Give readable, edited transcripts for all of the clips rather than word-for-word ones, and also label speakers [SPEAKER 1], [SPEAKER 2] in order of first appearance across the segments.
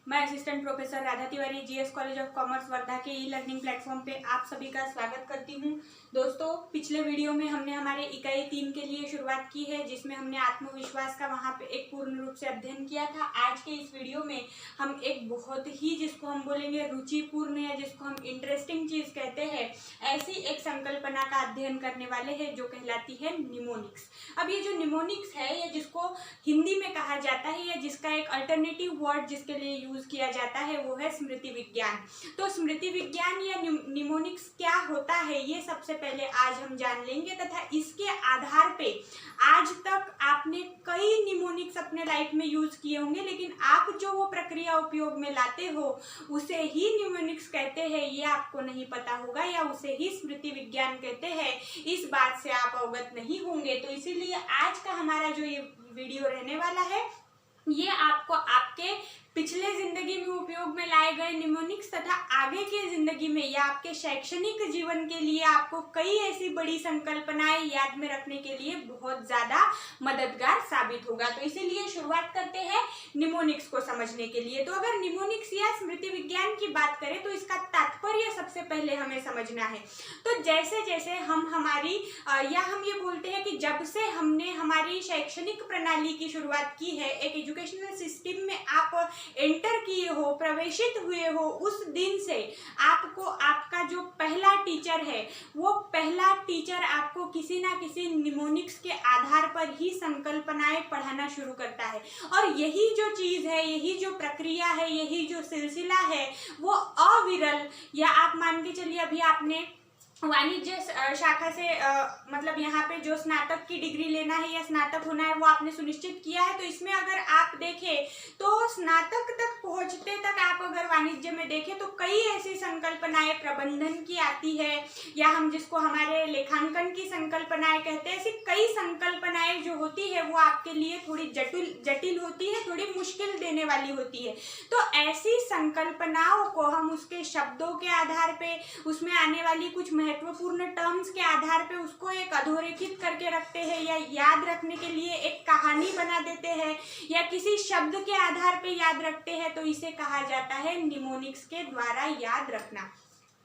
[SPEAKER 1] मैं assistant professor Radha Tiwari GS college of commerce Wardha के e learning platform पे आप सभी का स्वागत करती हूँ। दोस्तों, पिछले वीडियो में हमने हमारे इकाई 3 के लिए शुरुआत की है, जिसमें हमने आत्मविश्वास का वहाँ पे एक पूर्ण रूप से अध्ययन किया था। आज के इस वीडियो में हम एक बहुत ही, जिसको हम बोलेंगे रुचिपूर्ण या जिसको हम इंटरेस्टिंग चीज़ कहते हैं, ऐसी एक संकल्पना का अध्ययन करने वाले हैं जो कहलाती है निमोनिक्स। अब ये जो निमोनिक्स है, या जिसको हिंदी में कहा जाता है, या जिसका एक अल्टरनेटिव वर्ड जिसके लिए यूज किया जाता है, वो है स्मृति विज्ञान। तो स्मृति विज्ञान या निमोनिक्स क्या होता है, ये सबसे पहले आज हम जान लेंगे, तथा इसके आधार पे आज तक आपने कई निमोनिक्स अपने लाइफ में यूज किए होंगे, लेकिन आप जो वो प्रक्रिया उपयोग में लाते हो उसे ही निमोनिक्स कहते हैं, ये आपको नहीं पता होगा, या उसे ही स्मृति विज्ञान कहते हैं। इस बात से आप अवगत नहीं होंगे। तो इसीलिए आज का हमारा जो ये वीडियो रहने वाला है, ये आपको आपके पिछले जिंदगी में उपयोग में लाए गए निमोनिक्स तथा आगे के जिंदगी में या आपके शैक्षणिक जीवन के लिए आपको कई ऐसी बड़ी संकल्पनाएं याद में रखने के लिए बहुत ज्यादा मददगार साबित होगा। तो इसीलिए शुरुआत करते हैं निमोनिक्स को समझने के लिए। तो अगर निमोनिक्स या स्मृति विज्ञान की बात करें तो इसका तात्पर्य सबसे पहले हमें समझना है। तो जैसे जैसे हम हमारी या हम ये बोलते हैं कि जब से हमने हमारी शैक्षणिक प्रणाली की शुरुआत की है, एक एजुकेशनल सिस्टम में आप एंटर किए हो, प्रवेशित हुए हो, उस दिन से आपको आपका जो पहला टीचर है, वो पहला टीचर आपको किसी ना किसी निमोनिक्स के आधार पर ही संकल्पनाएं पढ़ाना शुरू करता है। और यही जो चीज़ है, यही जो प्रक्रिया है, यही जो सिलसिला है, वो अविरल, या आप मान के चलिए अभी आपने वाणिज्य शाखा से मतलब यहाँ पे जो स्नातक की डिग्री लेना है या स्नातक होना है, वो आपने सुनिश्चित किया है। तो इसमें अगर आप देखें तो स्नातक तक पहुँचते तक आप अगर वाणिज्य में देखें तो कई ऐसी संकल्पनाएं प्रबंधन की आती है, या हम जिसको हमारे लेखांकन की संकल्पनाएं कहते हैं। ऐसी कई संकल्पनाएं जो होती है वो आपके लिए थोड़ी जटिल होती है, थोड़ी मुश्किल देने वाली होती है। तो ऐसी संकल्पनाओं को हम उसके शब्दों के आधार पे, उसमें आने वाली कुछ महत्वपूर्ण टर्म्स के आधार पे उसको एक अधोरेखित करके रखते हैं, या याद रखने के लिए एक कहानी बना देते हैं, या किसी शब्द के आधार पे याद रखते हैं। तो इसे कहा जाता है निमोनिक्स के द्वारा याद रखना।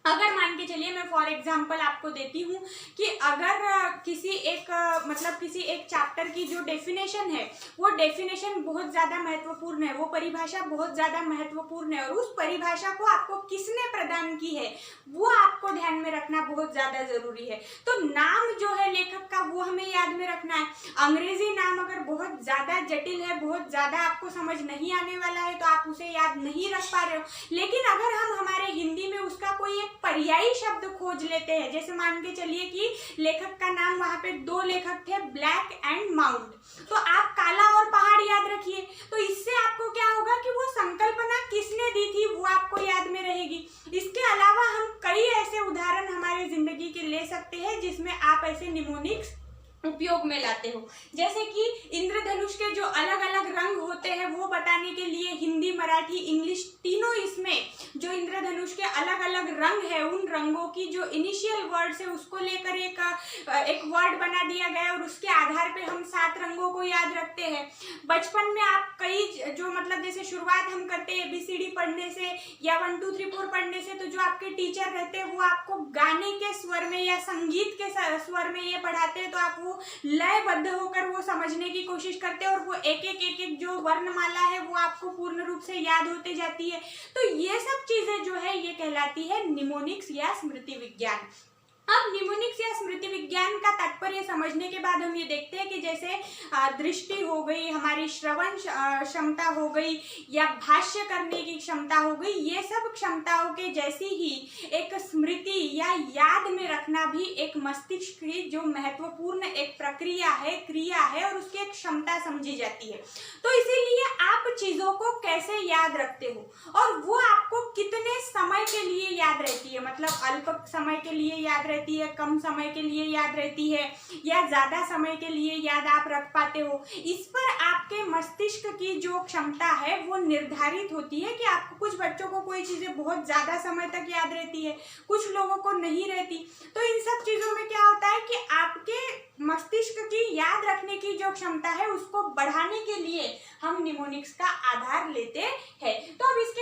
[SPEAKER 1] अगर मान के चलिए, मैं फॉर एग्जांपल आपको देती हूँ कि अगर किसी एक चैप्टर की जो डेफिनेशन है, वो डेफिनेशन बहुत ज़्यादा महत्वपूर्ण है, वो परिभाषा बहुत ज़्यादा महत्वपूर्ण है, और उस परिभाषा को आपको किसने प्रदान की है वो आपको ध्यान में रखना बहुत ज़्यादा ज़रूरी है। तो नाम जो है लेखक का, वो हमें याद में रखना है। अंग्रेजी नाम अगर बहुत ज़्यादा जटिल है, बहुत ज़्यादा आपको समझ नहीं आने वाला है, तो आप उसे याद नहीं रख पा रहे हो। लेकिन अगर हम हमारे हिंदी में उसका कोई एक पर्यायी शब्द खोज लेते हैं, जैसे मान के चलिए कि लेखक का नाम, वहां पे 2 लेखक थे, ब्लैक एंड माउंट, तो आप काला और पहाड़ याद रखिए। तो इससे आपको क्या होगा कि वो संकल्पना किसने दी थी वो आपको याद में रहेगी। इसके अलावा हम कई ऐसे उदाहरण हमारे जिंदगी के ले सकते हैं जिसमें आप ऐसे निमोनिक्स उपयोग में लाते हो। जैसे कि इंद्रधनुष के जो अलग अलग रंग होते हैं वो बताने के लिए हिंदी, मराठी, इंग्लिश तीनों, इसमें जो इंद्रधनुष के अलग अलग रंग है, उन रंगों की जो इनिशियल वर्ड्स है उसको लेकर एक वर्ड बना दिया गया, और उसके आधार पे हम 7 रंगों को याद रखते हैं। बचपन में आप कई जो जैसे शुरुआत हम करते हैं ABCD पढ़ने से या 1 2 3 4 पढ़ने से, तो जो आपके टीचर रहते हैं वो आपको गाने के स्वर में या संगीत के स्वर में ये पढ़ाते हैं, तो आप वो लयबद्ध होकर वो समझने की कोशिश करते हैं, और वो एक एक जो वर्णमाला है वो आपको पूर्ण रूप से याद होते जाती है। तो ये सब चीजें जो है ये कहलाती है निमोनिक्स या स्मृति विज्ञान। अब निमोनिक्स या स्मृति विज्ञान का तात्पर्य समझने के बाद हम ये देखते हैं कि जैसे दृष्टि हो गई, हमारी श्रवण क्षमता हो गई, या भाष्य करने की क्षमता हो गई, ये सब क्षमताओं के जैसी ही एक स्मृति या याद में रखना भी एक मस्तिष्क की जो महत्वपूर्ण एक प्रक्रिया है, क्रिया है, और उसकी एक क्षमता समझी जाती है। तो इसीलिए आप चीजों को कैसे याद रखते हो, और वो आपको कितने समय के लिए याद रहती है, मतलब अल्प समय के लिए याद रहती है, कम समय के लिए याद रहती है, या ज्यादा समय के लिए याद आप रख पाते हो, इस पर आपके मस्तिष्क की जो क्षमता है वो निर्धारित होती है। कि आपको, कुछ बच्चों को कोई चीजें बहुत ज्यादा समय तक याद रहती है, कुछ लोगों को नहीं रहती। तो इन सब चीजों में क्या होता है कि आपके मस्तिष्क की याद रखने की जो क्षमता है उसको बढ़ाने के लिए हम निमोनिक्स का आधार लेते हैं। तो अब इसके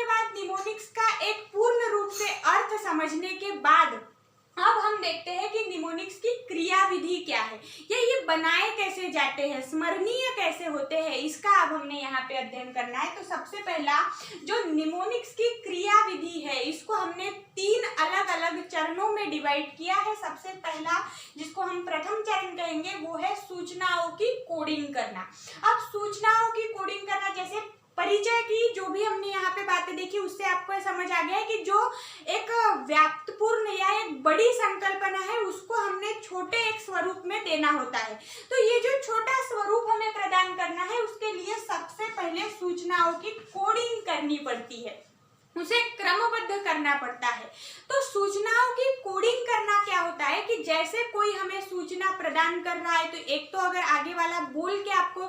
[SPEAKER 1] बनाए कैसे जाते हैं, स्मरणीय कैसे होते हैं, इसका अब हमने यहाँ पे अध्ययन करना है। तो सबसे पहला जो निमोनिक्स की क्रिया विधि है, इसको हमने 3 अलग अलग चरणों में डिवाइड किया है। सबसे पहला जिसको हम प्रथम चरण कहेंगे वो है सूचनाओं की कोडिंग करना। अब सूचनाओं की कोडिंग करना, जैसे परिचय की जो भी हमने यहाँ पे बातें देखी उससे आपको समझ आ गया है कि जो एक व्याप्तपूर्ण या एक बड़ी संकल्पना है उसको हमने छोटे एक स्वरूप में देना होता है। तो ये जो छोटा स्वरूप हमें प्रदान करना है उसके लिए सबसे पहले सूचनाओं की कोडिंग करनी पड़ती है, उसे क्रमबद्ध करना पड़ता है। तो सूचनाओं की कोडिंग करना क्या होता है कि जैसे कोई हमें सूचना प्रदान कर रहा है, तो एक तो अगर आगे वाला बोल के आपको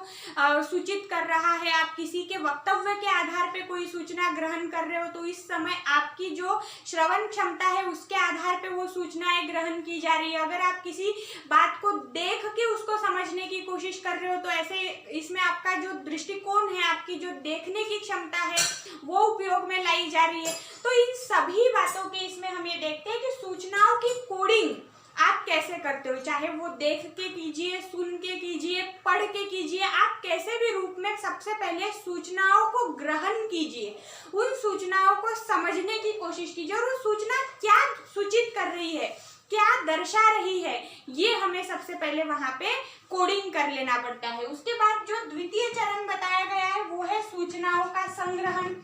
[SPEAKER 1] सूचित कर रहा है, आप किसी के वक्तव्य के आधार पे कोई सूचना ग्रहण कर रहे हो, तो इस समय आपकी जो श्रवण क्षमता है उसके आधार पे वो सूचनाएं ग्रहण की जा रही है। अगर आप किसी बात को देख के उसको समझने की कोशिश कर रहे हो तो ऐसे इसमें आपका जो दृष्टिकोण है, आपकी जो देखने की क्षमता है वो उपयोग में लाई जा रही है। तो इन सभी बातों के इसमें हम ये देखते हैं कि सूचनाओं की कोडिंग आप कैसे करते हो, चाहे वो देख के कीजिए, सुन के कीजिए, पढ़ के कीजिए, आप कैसे भी रूप में सबसे पहले सूचनाओं को ग्रहण कीजिए, उन सूचनाओं को समझने की कोशिश कीजिए और वो सूचना क्या सूचित कर रही है, क्या दर्शा रही है, ये हमें सबसे पहले वहां पे कोडिंग कर लेना पड़ता है। उसके बाद जो द्वितीय चरण बताया गया है वो है सूचनाओं का संग्रहण।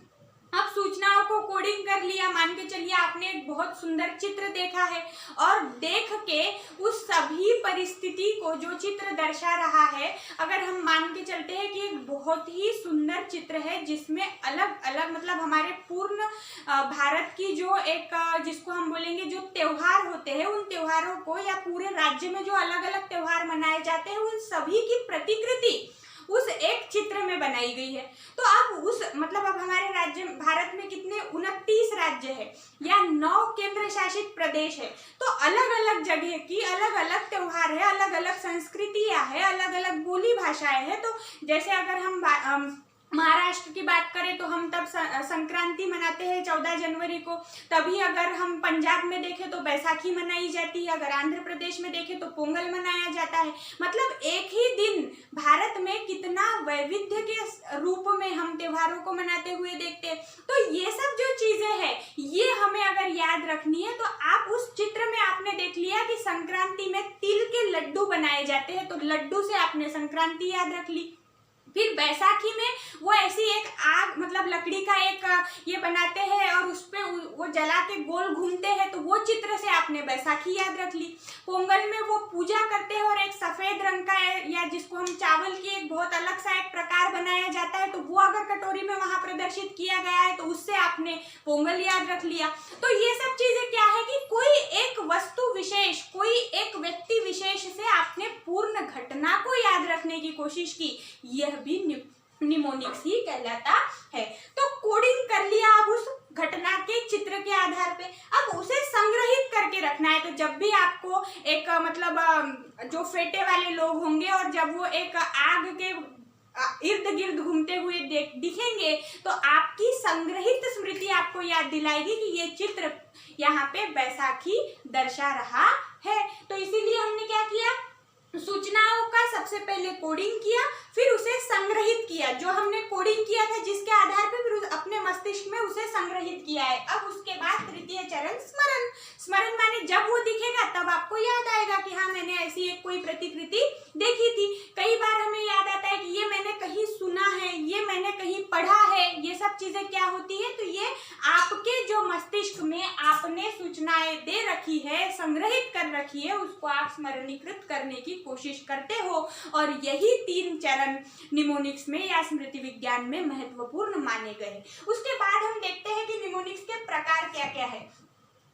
[SPEAKER 1] अब सूचनाओं को कोडिंग कर लिया, मान के चलिए आपने एक बहुत सुंदर चित्र देखा है और देख के उस सभी परिस्थिति को जो चित्र दर्शा रहा है, अगर हम मान के चलते हैं कि एक बहुत ही सुंदर चित्र है जिसमें अलग अलग मतलब हमारे पूर्ण भारत की जो एक जिसको हम बोलेंगे जो त्योहार होते हैं, उन त्योहारों को या पूरे राज्य में जो अलग अलग त्योहार मनाए जाते हैं उन सभी की प्रतिकृति उस एक चित्र में बनाई गई है। तो अब उस मतलब अब हमारे राज्य भारत में कितने 29 राज्य है या 9 केंद्र शासित प्रदेश है, तो अलग अलग जगह की अलग अलग त्योहार है, अलग अलग संस्कृतियां है, अलग अलग बोली भाषाएं हैं। तो जैसे अगर हम महाराष्ट्र की बात करें तो हम तब संक्रांति मनाते हैं 14 जनवरी को, तभी अगर हम पंजाब में देखें तो बैसाखी मनाई जाती है, अगर आंध्र प्रदेश में देखें तो पोंगल मनाया जाता है। मतलब एक ही दिन भारत में कितना वैविध्य के रूप में हम त्योहारों को मनाते हुए देखते हैं। तो ये सब जो चीजें हैं ये हमें अगर याद रखनी है तो आप उस चित्र में आपने देख लिया कि संक्रांति में तिल के लड्डू बनाए जाते हैं, तो लड्डू से आपने संक्रांति याद रख ली। फिर बैसाखी में वो ऐसी एक आग मतलब लकड़ी का एक ये बनाते हैं और उस पे वो जला के गोल घूमते हैं, तो वो चित्र से आपने बैसाखी याद रख ली। पोंगल में वो पूजा करते हैं और एक सफेद रंग का या जिसको हम चावल की एक बहुत अलग सा एक प्रकार बनाया जाता है, तो वो अगर कटोरी में वहां प्रदर्शित किया गया है तो उससे आपने पोंगल याद रख लिया। तो ये सब चीजें क्या है कि कोई एक वस्तु विशेष, कोई एक व्यक्ति विशेष से आपने पूर्ण घटना को याद रखने की कोशिश की, यह भी निमोनिक्स ही कहलाता है। तो कोडिंग कर लिया अब उस घटना के चित्र के आधार पे, अब उसे संग्रहित करके रखना है। तो जब भी आपको एक मतलब जो फेटे वाले लोग होंगे और जब वो एक आग के इर्द गिर्द घूमते हुए दिखेंगे तो आपकी संग्रहित स्मृति आपको याद दिलाएगी कि ये चित्र यहाँ पे बैसाखी दर्शा रहा है। तो इसीलिए हमने क्या किया, सूचनाओं का सबसे पहले कोडिंग किया, फिर उसे संग्रहित किया। जो हमने कोडिंग किया था जिसके आधार पर फिर अपने मस्तिष्क में उसे संग्रहित किया है। अब उसके बाद तृतीय चरण स्मरण। स्मरण माने जब वो दिखेगा तब आपको याद आएगा कि हाँ मैंने ऐसी एक कोई प्रतिकृति देखी थी। कई बार हमें याद आता है कि ये मैंने कहीं सुना है, ये मैंने कहीं पढ़ा है। ये सब चीजें क्या होती है, तो ये आपके जो मस्तिष्क में आपने सूचनाएं दे रखी है, संग्रहित कर रखी है, उसको आप स्मरणीकृत करने की कोशिश करते हो। और यही 3 चरण निमोनिक्स में या स्मृति विज्ञान में महत्वपूर्ण माने गए। उसके बाद हम देखते हैं कि निमोनिक्स के प्रकार क्या क्या है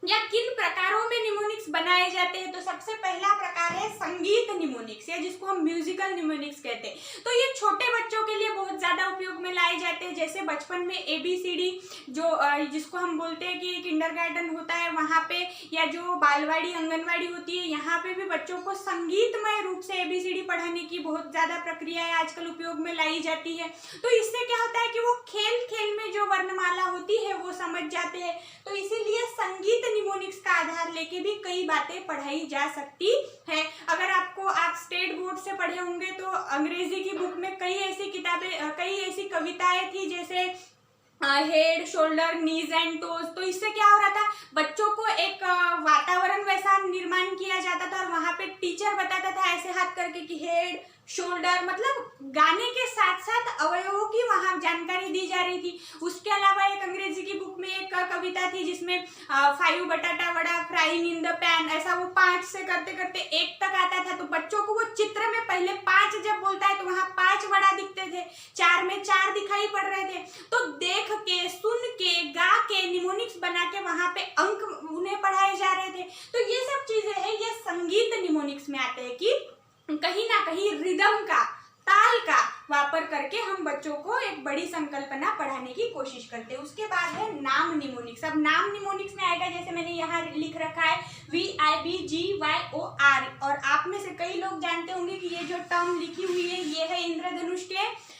[SPEAKER 1] या किन प्रकारों में निमोनिक्स बनाए जाते हैं। तो सबसे पहला प्रकार है संगीत निमोनिक्स या जिसको हम म्यूजिकल निमोनिक्स कहते हैं। तो ये छोटे बच्चों के लिए बहुत ज्यादा उपयोग में लाए जाते हैं। जैसे बचपन में ABCD जो जिसको हम बोलते हैं कि किंडरगार्टन होता है वहाँ पे, या जो बालवाड़ी आंगनवाड़ी होती है यहाँ पे भी बच्चों को संगीतमय रूप से ABCD पढ़ाने की बहुत ज्यादा प्रक्रिया आजकल उपयोग में लाई जाती है। तो इससे क्या होता है कि वो खेल खेल में जो वर्णमाला होती होती है वो समझ जाते हैं। तो इसीलिए संगीत निमोनिक्स का आधार लेके भी कई बातें पढ़ाई जा सकती है। अगर आप स्टेट बोर्ड से पढ़े होंगे तो अंग्रेजी की बुक में कई ऐसी कविताएं थी, जैसे head, shoulder, knees and toes. तो इससे क्या हो रहा था, बच्चों को एक वातावरण वैसा निर्माण किया जाता था और वहां पे टीचर बताता था ऐसे हाथ करके कि हेड, शोल्डर, मतलब गाने के साथ साथ अवयवों की वहां जानकारी दी जा रही थी। उसके अलावा एक अंग्रेजी की बुक में एक कविता थी जिसमें 5 बटाटा vada frying in the pan, ऐसा वो 5 से करते करते 1 तक आता था। तो बच्चों को वो चित्र में पहले 5 जब बोलता है तो वहां 5 वड़ा दिखते थे, 4 में 4 दिखाई पड़ रहे थे। तो देख के, सुन के, गा के, निमोनिक्स बना के वहां पे अंक उन्हें पढ़ाए जा रहे थे। तो ये सब चीजें हैं, ये संगीत निमोनिक्स में आते हैं कि कहीं ना कहीं रिदम का, ताल का वापर करके हम बच्चों को एक बड़ी संकल्पना पढ़ाने की कोशिश करते हैं। उसके बाद है नाम निमोनिक्स। अब नाम निमोनिक्स में आएगा, जैसे मैंने यहाँ लिख रखा है VIBGYOR, और आप में से कई लोग जानते होंगे कि ये जो टर्म लिखी हुई है ये है इंद्रधनुष के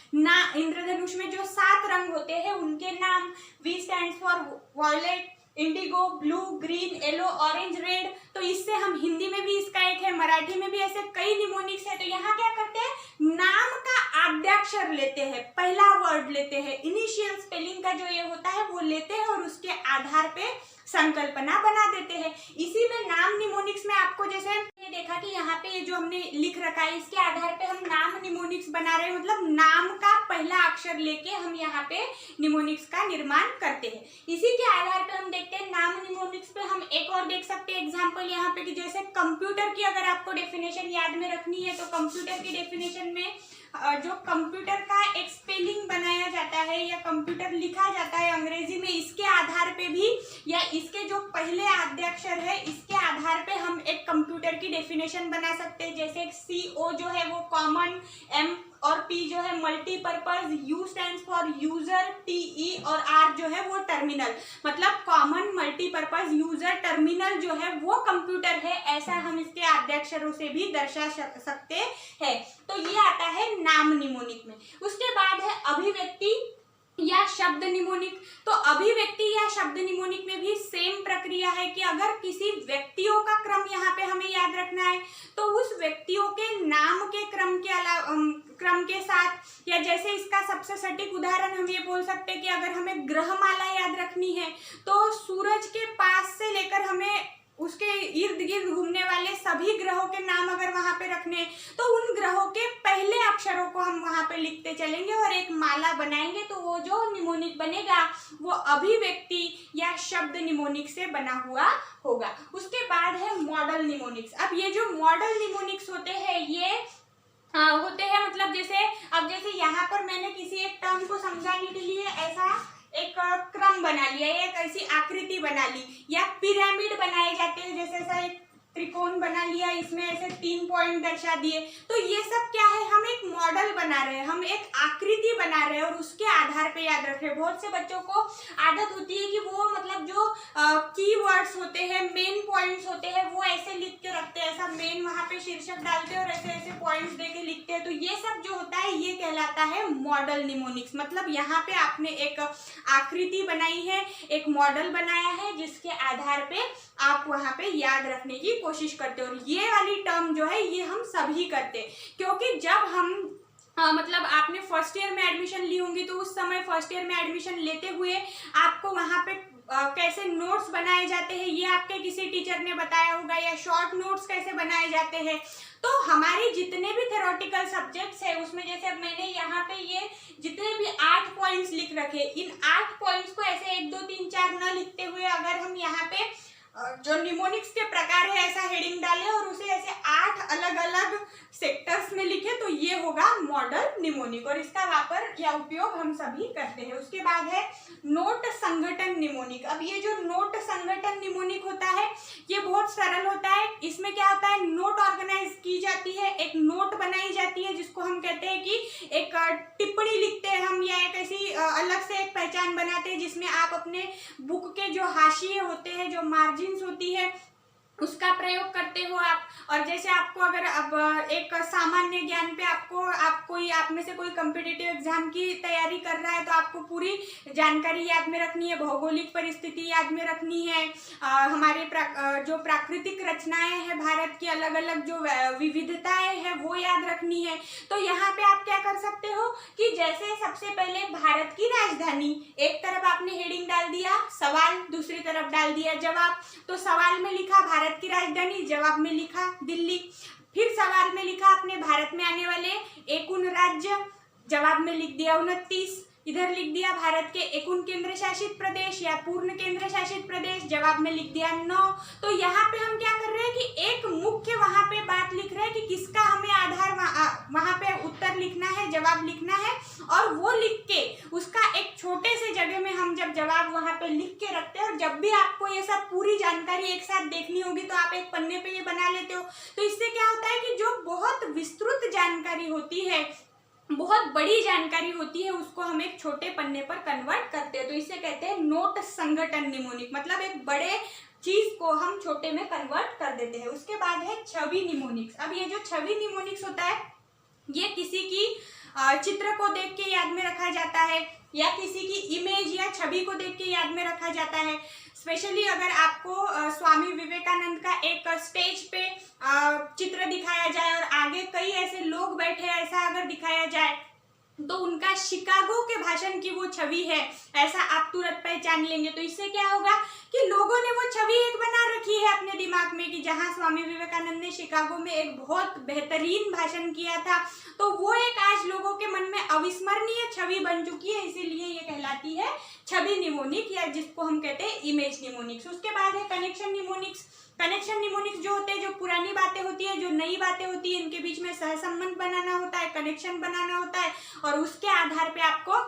[SPEAKER 1] इंद्रधनुष में जो 7 रंग होते हैं उनके नाम। V stands for violet, indigo, blue, green, yellow, orange, red. तो इससे हम हिंदी में भी इसका एक है, मराठी में भी ऐसे कई निमोनिक्स है। तो यहाँ क्या करते हैं, नाम का आद्याक्षर लेते हैं, पहला वर्ड लेते हैं, इनिशियल स्पेलिंग का जो ये होता है वो लेते हैं और उसके आधार पे संकल्पना बना देते हैं। इसी में नाम निमोनिक्स में आपको जैसे ये देखा कि यहाँ पे ये जो हमने लिख रखा है इसके आधार पे हम नाम निमोनिक्स बना रहे हैं, मतलब नाम का पहला अक्षर लेके हम यहाँ पे निमोनिक्स का निर्माण करते हैं। इसी के आधार पे हम देखते हैं नाम निमोनिक्स पे हम एक और देख सकते हैं एग्जाम्पल यहाँ पे, कि जैसे कंप्यूटर की अगर आपको डेफिनेशन याद में रखनी है तो कंप्यूटर की डेफिनेशन में जो कंप्यूटर का एक स्पेलिंग बनाया जाता है या कंप्यूटर लिखा जाता है अंग्रेजी में, इसके आधार पे भी या इसके जो पहले आद्याक्षर है इसके आधार पे हम एक कंप्यूटर की डेफिनेशन बना सकते हैं। जैसे CO जो है वो कॉमन, M और P जो है multipurpose, U stands for user, TE और R जो है वो टर्मिनल, मतलब कॉमन, मल्टीपर्पज, यूजर, टर्मिनल जो है वो कंप्यूटर है, ऐसा हम इसके आद्याक्षरों से भी दर्शा सकते हैं। तो ये आता है नाम निमोनिक में। उसके बाद है अभिव्यक्ति या शब्द निमोनिक। तो अभिव्यक्ति या शब्द निमोनिक में भी सेम प्रक्रिया है कि अगर किसी व्यक्तियों का क्रम यहाँ पे हमें याद रखना है तो उस व्यक्तियों के नाम के क्रम के साथ, या जैसे इसका सबसे सटीक उदाहरण हम ये बोल सकते हैं कि अगर हमें ग्रहमाला याद रखनी है तो सूरज के पास से लेकर हमें उसके इर्द गिर्द घूमने वाले सभी ग्रहों के नाम अगर वहां पे रखने तो उन ग्रहों के पहले अक्षरों को हम वहां पे लिखते चलेंगे और एक माला बनाएंगे। तो वो जो निमोनिक बनेगा वो अभिव्यक्ति या शब्द निमोनिक से बना हुआ होगा। उसके बाद है मॉडल निमोनिक्स। अब ये जो मॉडल निमोनिक्स होते हैं ये होते हैं, मतलब जैसे यहाँ पर मैंने किसी एक टर्म को समझाने के लिए ऐसा एक क्रम बना लिया, एक ऐसी आकृति बना ली, या पिरामिड बनाए जाते हैं, जैसे ऐसा एक त्रिकोण बना लिया, इसमें ऐसे 3 पॉइंट दर्शा दिए। तो ये सब क्या है, हम एक मॉडल बना रहे हैं, हम एक आकृति बना रहे हैं और उसके आधार पे याद रख रहे हैं। बहुत से बच्चों को आदत होती है कि वो मतलब जो कीवर्ड्स होते हैं, मेन पॉइंट्स होते हैं, वो ऐसे लिख के रखते हैं, ऐसा मेन वहां पे शीर्षक डालते हैं और ऐसे ऐसे पॉइंट्स दे के लिखते हैं। तो ये सब जो होता है ये कहलाता है मॉडल निमोनिक्स। मतलब यहाँ पे आपने एक आकृति बनाई है, एक मॉडल बनाया है जिसके आधार पे आप वहां पे याद रखने की कोशिश करते हो। और ये वाली टर्म जो है ये हम सभी करते हैं, क्योंकि जब हम मतलब आपने फर्स्ट ईयर में एडमिशन ली होंगी तो उस समय फर्स्ट ईयर में एडमिशन लेते हुए आपको वहां पे कैसे नोट्स बनाए जाते हैं ये आपके किसी टीचर ने बताया होगा, या शॉर्ट नोट्स कैसे बनाए जाते हैं। तो हमारे जितने भी थ्योरेटिकल सब्जेक्ट्स है उसमें जैसे अब मैंने यहाँ पे ये जितने भी 8 पॉइंट्स लिख रखे, इन 8 पॉइंट्स को ऐसे 1 2 3 4 न लिखते हुए अगर हम यहाँ पे जो निमोनिक्स के प्रकार है ऐसा हेडिंग डाले और उसे ऐसे 8 अलग अलग सेक्टर्स में लिखे तो ये होगा मॉडल निमोनिक, और इसका वापर या उपयोग हम सभी करते हैं। उसके बाद है नोट संगठन निमोनिक। अब ये जो नोट संगठन निमोनिक होता है ये बहुत सरल होता है। इसमें क्या होता है, नोट ऑर्गेनाइज की जाती है, एक नोट बनाई जाती है जिसको हम कहते हैं कि एक टिप्पणी लिखते हैं हम, या एक ऐसी अलग से एक पहचान बनाते हैं जिसमें आप अपने बुक के जो हाशिए होते हैं, जो मार्जिन होती है, उसका प्रयोग करते हो आप। और जैसे आपको अगर अब एक सामान्य ज्ञान पे आप में से कोई कॉम्पिटिटिव एग्जाम की तैयारी कर रहा है तो आपको पूरी जानकारी याद में रखनी है, भौगोलिक परिस्थिति याद में रखनी है, हमारे जो प्राकृतिक रचनाएं हैं, भारत की अलग अलग जो विविधताएं हैं वो याद रखनी है। तो यहाँ पे आप क्या कर सकते हो कि जैसे सबसे पहले भारत की राजधानी, एक तरफ आपने हेडिंग डाल दिया सवाल, दूसरी तरफ डाल दिया जवाब। तो सवाल में लिखा भारत की राजधानी, जवाब में लिखा दिल्ली। फिर सवाल में लिखा आपने भारत में आने वाले 51 राज्य, जवाब में लिख दिया 29। इधर लिख दिया भारत के 51 केंद्र शासित प्रदेश या पूर्ण केंद्र शासित प्रदेश, जवाब में लिख दिया 9। तो यहाँ पे हम क्या कर रहे हैं कि एक मुख्य वहां पे बात लिख रहे हैं कि किसका हमें आधार वहां पे उत्तर लिखना है, जवाब लिखना है, और वो लिख के उसका एक छोटे से जगह में हम जब जवाब वहां पे लिख के रखते हैं, और जब भी आपको ये सब पूरी जानकारी एक साथ देखनी होगी तो आप एक पन्ने पे ये बना लेते हो। तो इससे क्या होता है कि जो बहुत विस्तृत जानकारी होती है, बहुत बड़ी जानकारी होती है, उसको हम एक छोटे पन्ने पर कन्वर्ट करते हैं। तो इसे कहते हैं नोट संघटन निमोनिक, मतलब एक बड़े चीज को हम छोटे में कन्वर्ट कर देते हैं। उसके बाद है छवि निमोनिक्स। अब ये जो छवि निमोनिक्स होता है ये किसी की चित्र को देख के याद में रखा जाता है, या किसी की इमेज या छवि को देख के याद में रखा जाता है। स्पेशली अगर आपको स्वामी विवेकानंद का एक स्टेज पे चित्र दिखाया जाए और आगे कई ऐसे लोग बैठे ऐसा अगर दिखाया जाए तो उनका शिकागो के भाषण की वो छवि है, ऐसा आप तुरंत पहचान लेंगे। तो इससे क्या होगा कि लोगों ने वो छवि एक बना रखी है अपने दिमाग में कि जहां स्वामी विवेकानंद ने शिकागो में एक बहुत बेहतरीन भाषण किया था, तो वो एक आज लोगों के मन में अविस्मरणीय छवि बन चुकी है, इसीलिए ये कहलाती है छवि निमोनिक, या जिसको हम कहते हैं इमेज निमोनिक्स। उसके बाद है कनेक्शन निमोनिक्स। कनेक्शन निमोनिक्स जो होते हैं, जो पुरानी बातें होती है, जो नई बातें होती है, इनके बीच में सहसंबंध बनाना होता है, कनेक्शन बनाना होता है, और उसके आधार पे आपको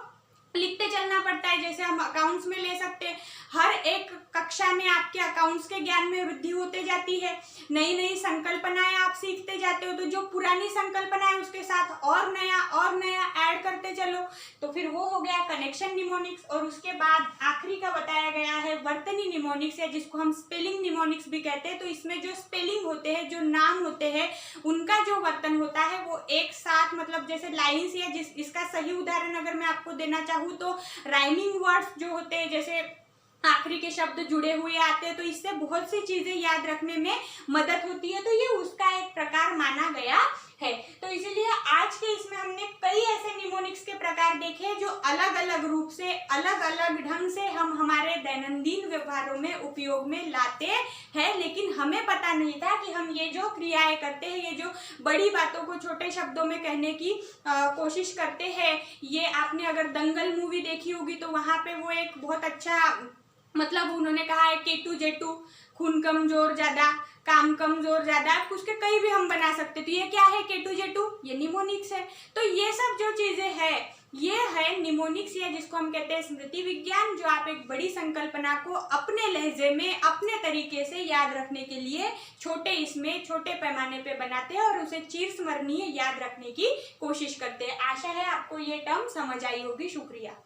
[SPEAKER 1] लिखते चलना पड़ता है। जैसे हम अकाउंट्स में ले सकते हैं, हर एक कक्षा में आपके अकाउंट्स के ज्ञान में वृद्धि होते जाती है, नई नई संकल्पनाएं आप सीखते जाते हो, तो जो पुरानी संकल्पना है उसके साथ और नया ऐड करते चलो, तो फिर वो हो गया कनेक्शन निमोनिक्स। और उसके बाद आखिरी का बताया गया है वर्तनी निमोनिक्स, है जिसको हम स्पेलिंग निमोनिक्स भी कहते हैं। तो इसमें जो स्पेलिंग होते हैं, जो नाम होते हैं, उनका जो वर्तन होता है वो एक साथ, मतलब जैसे लाइन्स, या इसका सही उदाहरण अगर मैं आपको देना चाहूँ तो राइमिंग वर्ड्स जो होते हैं, जैसे आखिरी के शब्द जुड़े हुए आते हैं, तो इससे बहुत सी चीजें याद रखने में मदद होती है। तो ये उसका एक प्रकार माना गया है। तो इसीलिए आज के इसमें हमने कई ऐसे निमोनिक्स के प्रकार देखे जो अलग अलग रूप से, अलग अलग ढंग से हम हमारे दैनंदिन व्यवहारों में उपयोग में लाते हैं, लेकिन हमें पता नहीं था कि हम ये जो क्रियाएं करते हैं, ये जो बड़ी बातों को छोटे शब्दों में कहने की कोशिश करते हैं, ये आपने अगर दंगल मूवी देखी होगी तो वहां पे वो एक बहुत अच्छा, मतलब उन्होंने कहा है केटू जेटू, खून कम जोर ज्यादा, काम कम जोर ज्यादा, उसके कई भी हम बना सकते। तो ये क्या है केटू जेटू, ये निमोनिक्स है। तो ये सब जो चीजें हैं ये है निमोनिक्स, या जिसको हम कहते हैं स्मृति विज्ञान, जो आप एक बड़ी संकल्पना को अपने लहजे में, अपने तरीके से याद रखने के लिए छोटे पैमाने पे बनाते हैं और उसे चिरस्मरणीय याद रखने की कोशिश करते हैं। आशा है आपको ये टर्म समझ आई होगी। शुक्रिया।